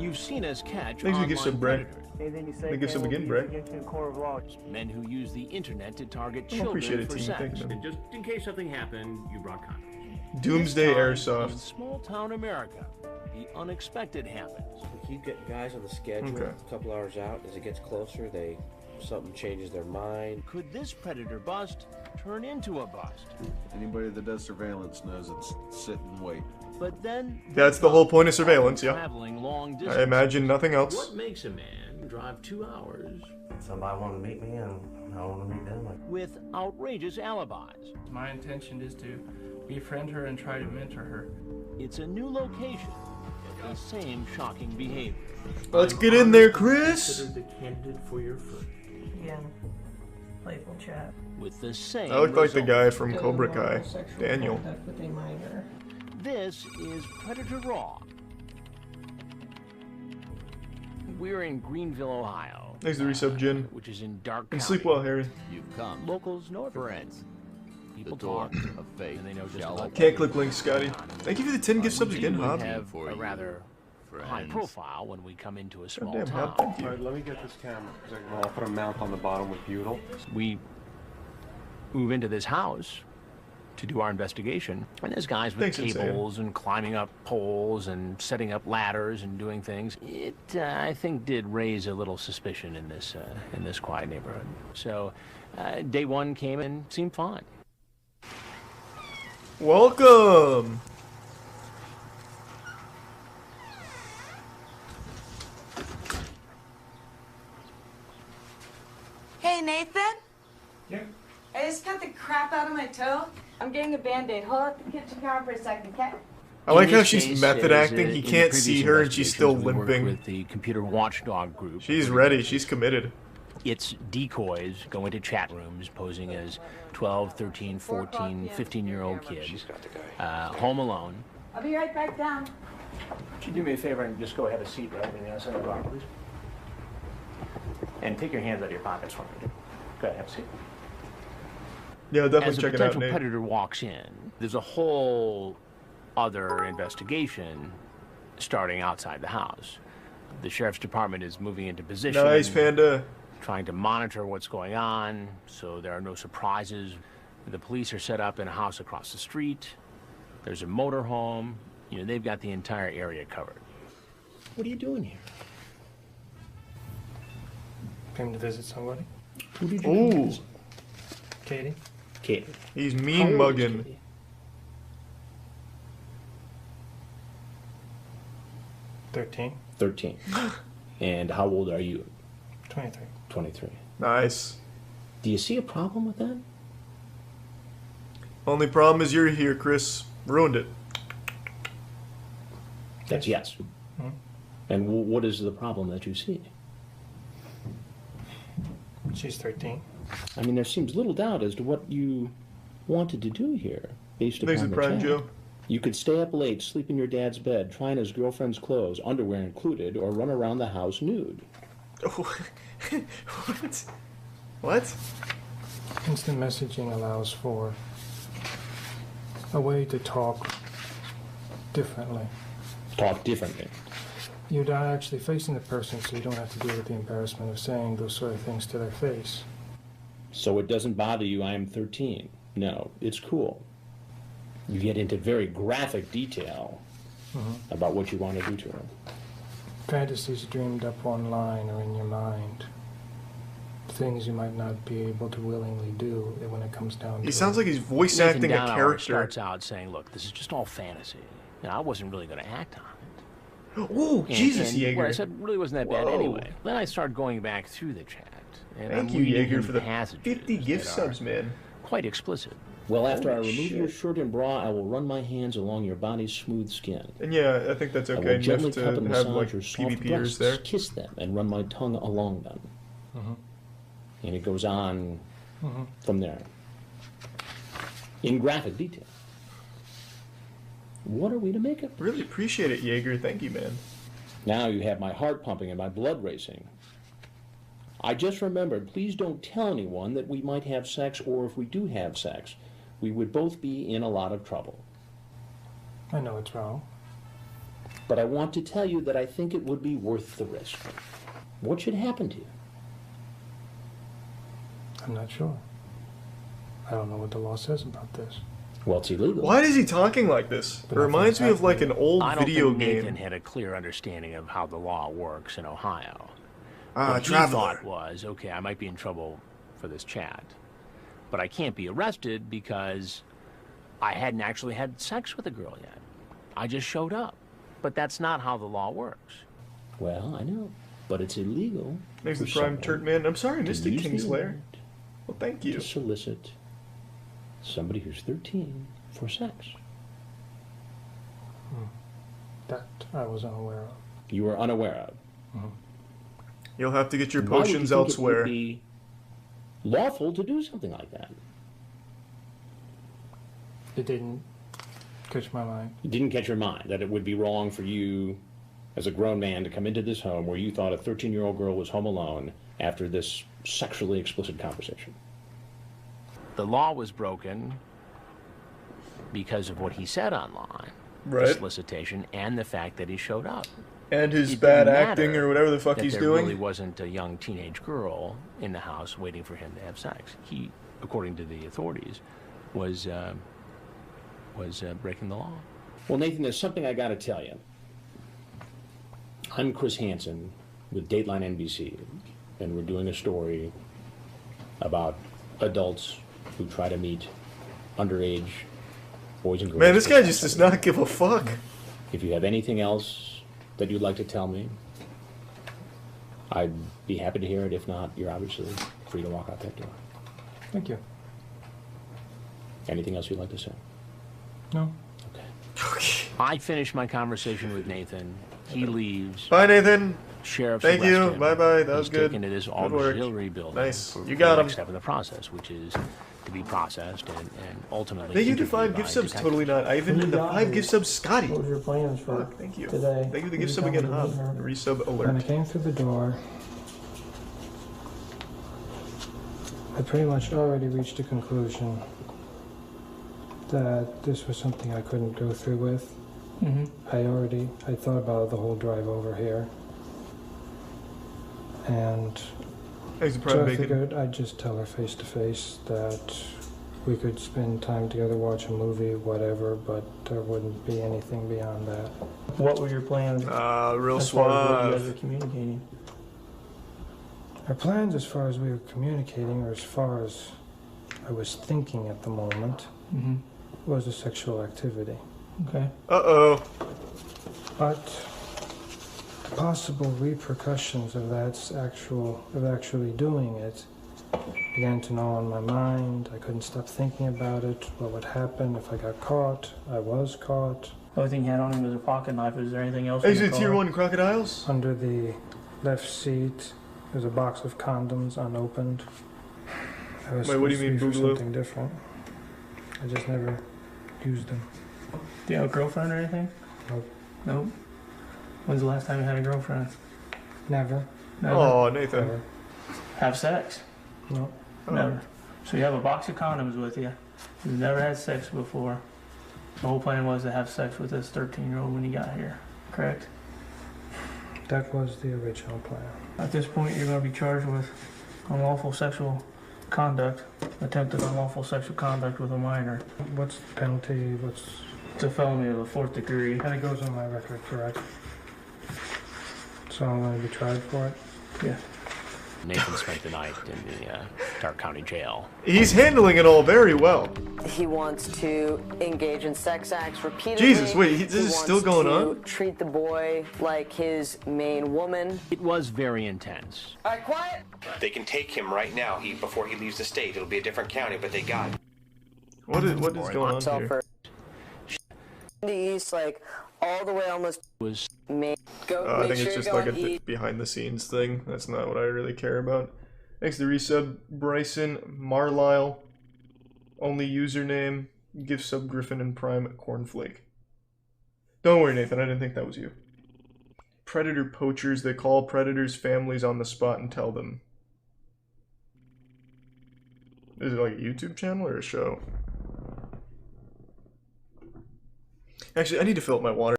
You've seen us catch Thanks for online the gift sub, Bray. predators. Anything you say Thank you Ken, sub will be again, used Bray. against you in court of law. Men who use the internet to target I children appreciate it, for team. sex. Thank you, man. And just in case something happened, you brought condoms. Doomsday This time, in Airsoft. small town America, the unexpected happens. We keep getting guys on the schedule Okay. a couple hours out. As it gets closer, something changes their mind. Could this predator bust turn into a bust? Anybody that does surveillance knows it's sit and wait. But then That's the whole point of surveillance, yeah. traveling long I distance. imagine nothing else. What makes a man drive 2 hours? Somebody want to meet me, and I want to meet them. With outrageous alibis. My intention is to befriend her and try to mentor her. It's a new location, but the same shocking behavior. Let's get in there, Chris. Considered the candidate for your first. Again, playful chat. With the same I look like the result. guy from Cobra Kai, Sexual Daniel. contact with a minor. This is Predator Raw. We're in Greenville, Ohio. Thanks for the resub, Jin. Which is in Dark And County. sleep well, Harry. You've come. Locals know everything. Friends. People The door talk, of faith and they know just shall about open. Can't click links, Scotty. Thank you for the 10 gift subs again, we Hob. have For a you, rather high friends. profile when we come into a small Damn, town. Hob, thank you. Alright, let me get this camera, because I'll put a mount on the bottom with butyl. We move into this house to do our investigation, and there's guys with Thanks, Insane. cables and climbing up poles and setting up ladders and doing things. It, I think, did raise a little suspicion in this quiet neighborhood. So, day one came and seemed fine. Welcome. Hey, Nathan? Yeah. I just cut the crap out of my toe. I'm getting a Band-Aid. Hold up the kitchen counter for a second, okay? I like In how this she's case, method as, acting. in He the can't previous see her and she's still investigations, we worked limping. with the computer watchdog group. She's ready. She's committed. Its decoys go into chat rooms posing as 12, 13, 14, 15-year-old kids, home alone. I'll be right back down. Could you do me a favor and just go have a seat right in the other side of the bar, please? And take your hands out of your pockets for me. Go ahead, have a seat. Yeah, I'll definitely As the check it out, potential Nate. predator walks in, there's a whole other investigation starting outside the house. The sheriff's department is moving into position. Nice, Panda. Trying to monitor what's going on so there are no surprises. The police are set up in a house across the street. There's a motorhome. You know, they've got the entire area covered. What are you doing here? Came to visit somebody. Who did you come to Ooh, visit? Katie. Katie. he's How old mean is mugging. Katie? 13. 13. And how old are you? 23. 23. Nice. Do you see a problem with that? Only problem is you're here, Chris. Ruined it. That's yes. Mhm. And what is the problem that you see? She's 13. I mean, there seems little doubt as to what you wanted to do here, based Thanks upon for the Prime chat. Joe. You could stay up late, sleep in your dad's bed, try on his girlfriend's clothes, underwear included, or run around the house nude. What? What? Instant messaging allows for a way to talk differently. Talk differently. You're not actually facing the person, so you don't have to deal with the embarrassment of saying those sort of things to their face. So it doesn't bother you I am 13. No, it's cool. You get into very graphic detail about what you want to do to her. Fantasies dreamed up online or in your mind. Things you might not be able to willingly do when it comes down to He sounds like he's voice Nathan acting a Downhour character. starts out saying, look, this is just all fantasy. You know, I wasn't really going to act on it. Oh, Jesus, and what I Jaeger. said really wasn't that bad Whoa. anyway. Then I started going back through the chat. And Thank I'm you, reading Jaeger, him for the passages 50 gift that subs, are man. quite explicit. Well, after I Holy remove your shit. shirt and bra, I will run my hands along your body's smooth skin. And yeah, I think that's I okay. will gently Enough cup to and have massage like your soft PvPers breasts, there. kiss them, and run my tongue along them. And it goes on from there in graphic detail. What are we to make of it? Really appreciate it, Jaeger. Thank you, man. Now you have my heart pumping and my blood racing. I just remembered, please don't tell anyone that we might have sex, or if we do have sex, we would both be in a lot of trouble. I know it's wrong. but I want to tell you that I think it would be worth the risk. What should happen to you? I'm not sure. I don't know what the law says about this. Well, it's illegal. Why is he talking like this? It reminds me of like an old I don't video think Nathan game. had a clear understanding of how the law works in Ohio. Ah, what he traveler. thought was, okay, I might be in trouble for this chat, but I can't be arrested because I hadn't actually had sex with a girl yet. I just showed up. But that's not how the law works. Well, I know, but it's illegal. There's the for prime someone turd man. I'm sorry, I to missed it, use the Kingslayer. internet Well, thank you. to solicit somebody who's 13 for sex. That I was unaware of. You were unaware of. You'll have to get your Why would you potions think elsewhere. It would be lawful to do something like that. It didn't catch my mind. It didn't catch your mind that it would be wrong for you as a grown man to come into this home where you thought a 13-year-old girl was home alone after this sexually explicit conversation. The law was broken because of what he said online, Right. the solicitation, and the fact that he showed up. And his It bad didn't acting matter or whatever the fuck that he's there doing. really wasn't a young teenage girl in the house waiting for him to have sex. He, according to the authorities, was breaking the law. Well, Nathan, there's something I got to tell you. I'm Chris Hansen with Dateline NBC, and we're doing a story about adults who try to meet underage boys and girls. Man, this guy just does not give a fuck. If you have anything else that you'd like to tell me, I'd be happy to hear it. If not, you're obviously free to walk out that door. Thank you. Anything else you'd like to say? No. Okay. I finished my conversation with Nathan. He leaves. Bye, Nathan. Sheriff's Thank you. arrested him. Bye-bye. That was He's good. taken to this Good work. auxiliary building. Nice. For You the got next him. step of the process, which is to be processed and ultimately. Thank you to interviewed 5 by gift subs. detectives. Totally not Ivan. And the 5 gift subs, Scotty. What were your plans for Fuck, thank you. today? Thank you for the When gift you sub come again, to huh? meet her? The resub When I alert. came through the door, I pretty much already reached a conclusion that this was something I couldn't go through with. I thought about the whole drive over here. And Thanks to so Prime I Bacon. figured I'd just tell her face to face that we could spend time together, watch a movie, whatever, but there wouldn't be anything beyond that. What were your plans Real as far as what you guys suave. were communicating? Our plans as far as we were communicating, or as far as I was thinking at the moment, was a sexual activity. Okay. Uh-oh. But the possible repercussions of actually doing it began to gnaw on my mind. I couldn't stop thinking about it. What would happen if I got caught? I was caught. The only thing you had on him was a pocket knife. Is there anything else? in Is the it tier car? 1 crocodiles? Under the left seat, there's a box of condoms unopened. I was Wait, what do you supposed to mean, be for Boogaloo? something different. I just never used them. Do you have a girlfriend or anything? Nope. Nope. When's the last time you had a girlfriend? Never. Never. Oh, Nathan. Never. Have sex? Nope. Never. So you have a box of condoms with you. You've never had sex before. The whole plan was to have sex with this 13-year-old when you got here, correct? That was the original plan. At this point, you're going to be charged with unlawful sexual conduct, attempted unlawful sexual conduct with a minor. What's the penalty? It's a felony of the 4th degree. And it goes on my record, correct? So I'm going to be tried for it? Yeah. Nathan spent the night in the Stark County Jail. He's handling it all very well. He wants to engage in sex acts repeatedly. Jesus, wait, this He is still wants going to on? treat the boy like his main woman. It was very intense. All right, quiet. They can take him right now. Before he leaves the state, it'll be a different county, but they got him. What is going on So here? for the east, like all the way almost Was go. I make think sure it's just you like go a and eat. behind the scenes thing. That's not what I really care about. Thanks to resub Bryson Marlisle. Only username gift sub Griffin and Prime Cornflake. Don't worry, Nathan. I didn't think that was you. Predator poachers. They call predators' families on the spot and tell them. Is it like a YouTube channel or a show? Actually, I need to fill up my water.